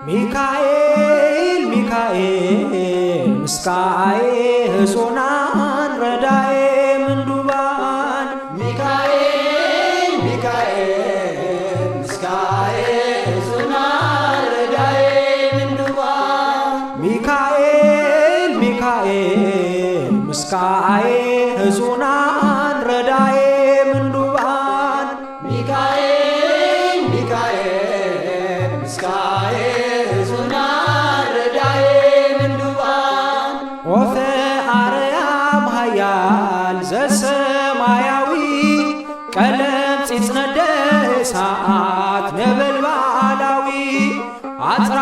ሚካኤል ሚካኤል ምስካዬ ሕጹናን ረዳኤ ምንዱባን ሚካኤል ሚካኤል ምስካዬ ሕጹናን ረዳኤ ምንዱባን ሚካኤል ሚካኤል ምስካዬ ሕጹናን ረዳኤ ምንዱባን ሚካኤል ሚካኤል ምስካዬ ሕጹናን ረዳኤ ምንዱባን ኦፈ አርያም ኃያል ዘሰማያዊ ቀለም ፂጽነደ እሳት ነበልባላዊ አጽራ